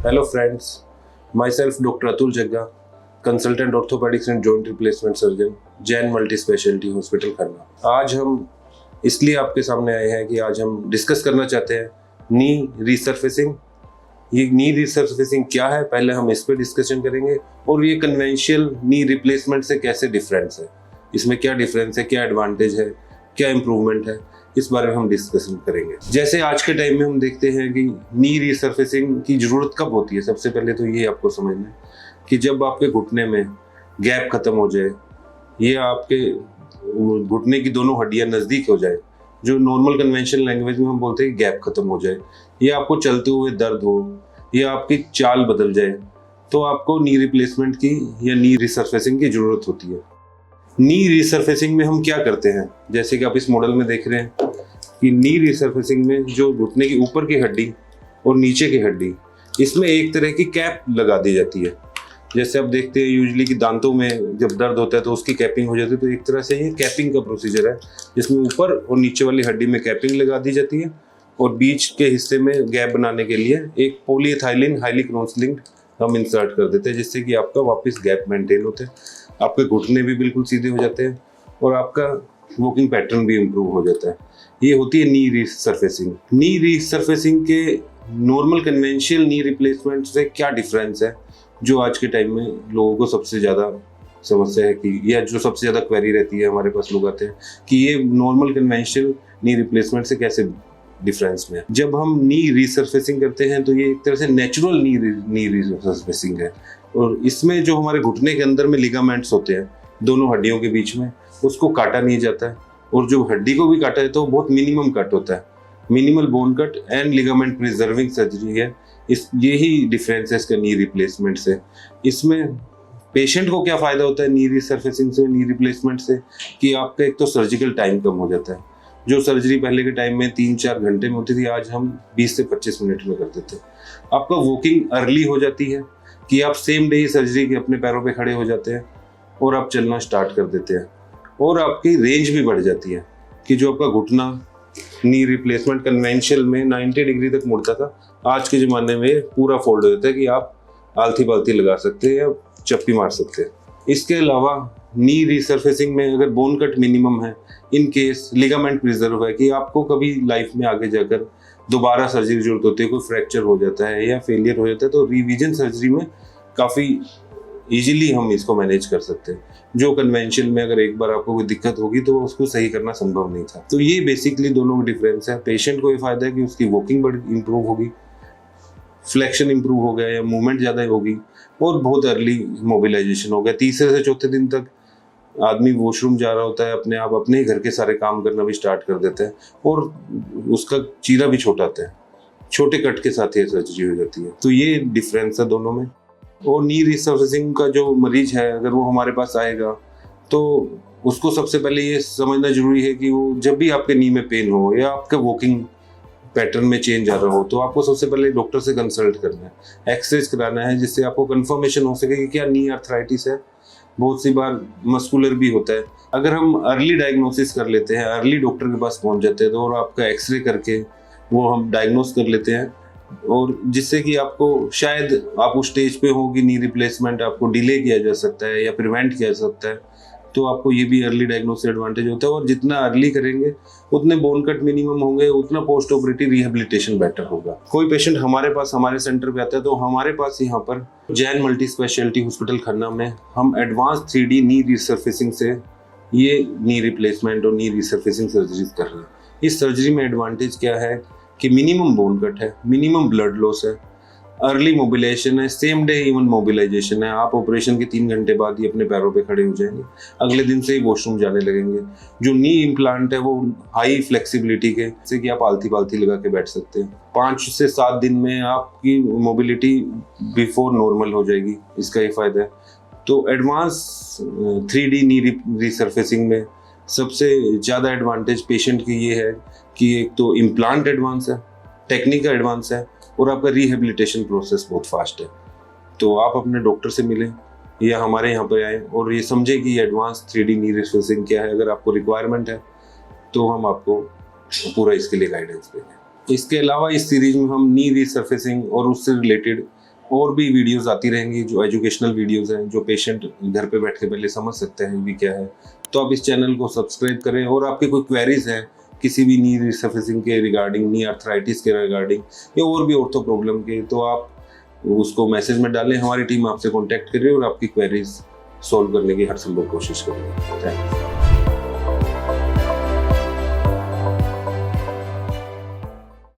Hello friends, myself Dr. Atul Jagga, consultant orthopedics and joint replacement surgeon, Jain multi speciality hospital Khanna. आज हम इसलिए आपके सामने आए हैं कि आज हम डिस्कस करना चाहते हैं नी रीसर्फेसिंग। ये नी रीसर्फेसिंग क्या है, पहले हम इस पर डिस्कशन करेंगे और ये कन्वेंशनल नी रिप्लेसमेंट से कैसे डिफरेंस है, इसमें क्या डिफरेंस है, क्या एडवांटेज है, क्या इम्प्रूवमेंट है, इस बारे में हम डिस्कशन करेंगे। जैसे आज के टाइम में हम देखते हैं कि नी रीसर्फेसिंग की जरूरत कब होती है। सबसे पहले तो ये आपको समझना है कि जब आपके घुटने में गैप खत्म हो जाए, ये आपके घुटने की दोनों हड्डियां नजदीक हो जाए, जो नॉर्मल कन्वेंशनल लैंग्वेज में हम बोलते हैं गैप खत्म हो जाए, या आपको चलते हुए दर्द हो, या आपकी चाल बदल जाए, तो आपको नी रिप्लेसमेंट की या नी रिसर्फेसिंग की जरूरत होती है। नी रिसर्फेसिंग में हम क्या करते हैं, जैसे कि आप इस मॉडल में देख रहे हैं कि नी रिसर्फेसिंग में जो घुटने की ऊपर की हड्डी और नीचे की हड्डी, इसमें एक तरह की कैप लगा दी जाती है। जैसे आप देखते हैं यूजुअली कि दांतों में जब दर्द होता है तो उसकी कैपिंग हो जाती है, तो एक तरह से ये कैपिंग का प्रोसीजर है, जिसमें ऊपर और नीचे वाली हड्डी में कैपिंग लगा दी जाती है और बीच के हिस्से में गैप बनाने के लिए एक पॉलीएथिलीन हाईली क्रॉस लिंक्ड हम इंसर्ट कर देते हैं, जिससे कि आपका वापस गैप मेंटेन होते हैं, आपके घुटने भी बिल्कुल सीधे हो जाते हैं और आपका वॉकिंग पैटर्न भी इम्प्रूव हो जाता है। ये होती है नी रीसर्फेसिंग। नी रीसर्फेसिंग के नॉर्मल कन्वेंशनल नी रिप्लेसमेंट से क्या डिफरेंस है, जो आज के टाइम में लोगों को सबसे ज़्यादा समस्या है कि, या जो सबसे ज़्यादा क्वेरी रहती है हमारे पास लोग आते हैं कि ये नॉर्मल कन्वेंशनल नी रिप्लेसमेंट से कैसे डिफरेंस में। जब हम नी रीसर्फेसिंग करते हैं तो ये एक तरह से नेचुरल नी रीसर्फेसिंग है, और इसमें जो हमारे घुटने के अंदर में लिगामेंट्स होते हैं दोनों हड्डियों के बीच में, उसको काटा नहीं जाता है, और जो हड्डी को भी काटा है तो बहुत मिनिमम कट होता है। Minimal bone cut and ligament preserving surgery है, यही डिफरेंस है इसका नी रिप्लेसमेंट से। इसमें पेशेंट को क्या फ़ायदा होता है नी रिसर्फेसिंग से, नी रिप्लेसमेंट से, कि आपका एक तो सर्जिकल टाइम कम हो जाता है। जो सर्जरी पहले के टाइम में 3-4 घंटे में होती थी, आज हम 20 से 25 मिनट में कर देते हैं। आपका वॉकिंग अर्ली हो जाती है कि आप सेम डे ही सर्जरी के अपने पैरों पे खड़े हो जाते हैं और आप चलना स्टार्ट कर देते हैं, और आपकी रेंज भी बढ़ जाती है कि जो आपका घुटना नी रिप्लेसमेंट कन्वेंशनल में 90 डिग्री तक मुड़ता था, आज के ज़माने में पूरा फोल्ड हो जाता है कि आप आलती पालती लगा सकते हैं या चप्पी मार सकते हैं। इसके अलावा नी रिसर्फेसिंग में अगर बोन कट मिनिमम है, इन केस लिगामेंट प्रिजर्व है कि आपको कभी लाइफ में आगे जाकर दोबारा सर्जरी की जरूरत होती है, कोई फ्रैक्चर हो जाता है या फेलियर हो जाता है, तो रिवीजन सर्जरी में काफ़ी इजीली हम इसको मैनेज कर सकते हैं। जो कन्वेंशन में अगर एक बार आपको कोई दिक्कत होगी तो उसको सही करना संभव नहीं था। तो ये बेसिकली दोनों का डिफरेंस है। पेशेंट को ये फायदा है कि उसकी वॉकिंग बड़ी इंप्रूव होगी, फ्लेक्शन इंप्रूव हो गया या मूवमेंट ज़्यादा होगी, और बहुत अर्ली मोबिलाइजेशन हो गया। तीसरे से चौथे दिन तक आदमी वॉशरूम जा रहा होता है, अपने आप अपने ही घर के सारे काम करना भी स्टार्ट कर देते हैं, और उसका चीरा भी छोटा आता है। छोटे कट के साथ ये सर्जरी हो जाती है। तो ये डिफरेंस है दोनों में। और नी रिसर्फेसिंग का जो मरीज है, अगर वो हमारे पास आएगा तो उसको सबसे पहले ये समझना जरूरी है कि वो जब भी आपके नी में पेन हो या आपके वॉकिंग पैटर्न में चेंज आ रहा हो, तो आपको सबसे पहले डॉक्टर से कंसल्ट करना है, एक्सरेज कराना है, जिससे आपको कंफर्मेशन हो सके कि क्या नी आर्थराइटिस है। बहुत सी बार मस्कुलर भी होता है। अगर हम अर्ली डायग्नोसिस कर लेते हैं, अर्ली डॉक्टर के पास पहुंच जाते हैं, तो और आपका एक्सरे करके वो हम डायग्नोस कर लेते हैं, और जिससे कि आपको शायद आप उस स्टेज पे हो कि नी रिप्लेसमेंट आपको डिले किया जा सकता है या प्रिवेंट किया जा सकता है, तो आपको ये भी अर्ली डायग्नोसिस एडवांटेज होता है। और जितना अर्ली करेंगे उतने बोन कट मिनिमम होंगे, उतना पोस्ट ऑपरेटिव रिहेबिलिटेशन बेटर होगा। कोई पेशेंट हमारे पास हमारे सेंटर पे आता है, तो हमारे पास यहाँ पर Jain multi speciality hospital Khanna में हम एडवांस 3D नी रिसर्फेसिंग से ये नी रिप्लेसमेंट और नी रिसर्फेसिंग सर्जरी कर रहे हैं। इस सर्जरी में एडवांटेज क्या है कि मिनिमम बोन कट है, मिनिमम ब्लड लॉस है, अर्ली मोबिलाइजेशन है, सेम डे इवन मोबिलाइजेशन है। आप ऑपरेशन के 3 घंटे बाद ही अपने पैरों पे खड़े हो जाएंगे, अगले दिन से ही वॉशरूम जाने लगेंगे। जो नी इम्प्लांट है वो हाई फ्लेक्सिबिलिटी के, जैसे कि आप आलती पालती लगा के बैठ सकते हैं। 5 से 7 दिन में आपकी मोबिलिटी बिफोर नॉर्मल हो जाएगी, इसका ही फायदा है। तो एडवांस 3D नी रिसर्फेसिंग में सबसे ज़्यादा एडवांटेज पेशेंट की ये है कि एक तो इम्प्लांट एडवांस है, टेक्निक एडवांस है, और आपका रिहेबिलिटेशन प्रोसेस बहुत फास्ट है। तो आप अपने डॉक्टर से मिलें या हमारे यहाँ पर आएँ और ये समझें कि एडवांस 3D नी रिसर्फेसिंग क्या है। अगर आपको रिक्वायरमेंट है तो हम आपको पूरा इसके लिए गाइडेंस देंगे। इसके अलावा इस सीरीज में हम नी रिसर्फेसिंग और उससे रिलेटेड और भी वीडियोस आती रहेंगी जो एजुकेशनल वीडियोस हैं, जो पेशेंट घर पे बैठ के पहले समझ सकते हैं भी क्या है। तो आप इस चैनल को सब्सक्राइब करें, और आपके कोई क्वेरीज हैं किसी भी नी रिसर्फेसिंग के रिगार्डिंग, नी आर्थराइटिस के रिगार्डिंग, या और भी ऑर्थो प्रॉब्लम के, तो आप उसको मैसेज में डालें। हमारी टीम आपसे कॉन्टैक्ट करें और आपकी क्वेरीज सॉल्व करने की हर संभव कोशिश करेंगे। Thank you.